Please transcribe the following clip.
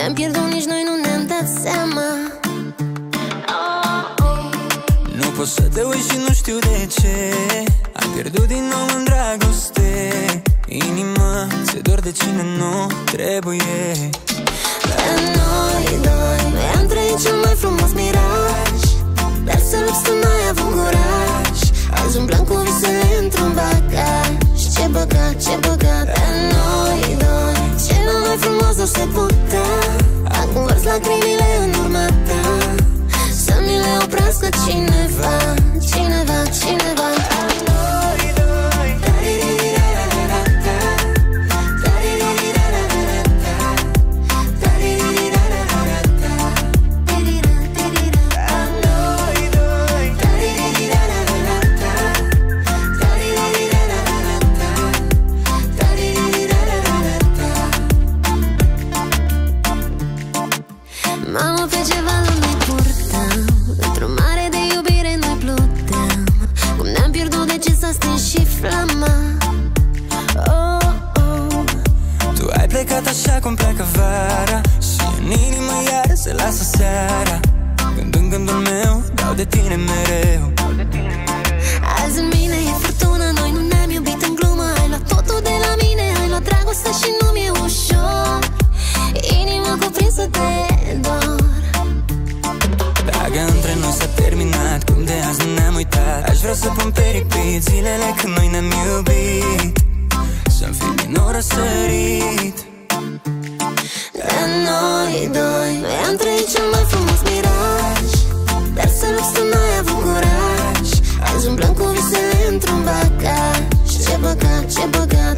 Ne-am pierdut, nici noi nu ne-am dat seama. Nu pot să te uit și nu știu de ce. Am pierdut din nou în dragoste. Inima ți-e dor de cine nu trebuie. Pe noi doi, noi am trăit cel mai frumos miraj, dar să lupți n-ai avut curaj. Azi umblăm cu visele într-un bagaj. Ce băgat, ce băgat. Pe noi doi, cel mai frumos nu se putea. Acum vărs lacrimile în urma ta. Să mi le oprească cineva, cineva, cineva. Mamă, pe ceva nu-mi purtam, într-o mare de iubire noi pluteam. Cum ne-am pierdut, de ce s-a stins și flama. Oh, oh. Tu ai plecat așa cum pleacă vara, și în inimă iar se lasă seara. Când în gândul meu dau de tine mereu. Azi în mine e furtună, noi nu ne-am iubit în glumă. Ai luat totul de la mine, ai luat dragostea și nu mi-e ușor. Inima cuprinsă de dor. Dacă între noi s-a terminat, cum de azi nu ne-am uitat. Aș vrea să pun pe repeat zilele când noi ne-am iubit. Să-mi fi din nou răsărit. De noi doi, noi am trăit cel mai frumos miraj, dar să lupți n-ai avut curaj. Azi umblăm cu visele într-un bagaj. Ce băgat, ce băgat.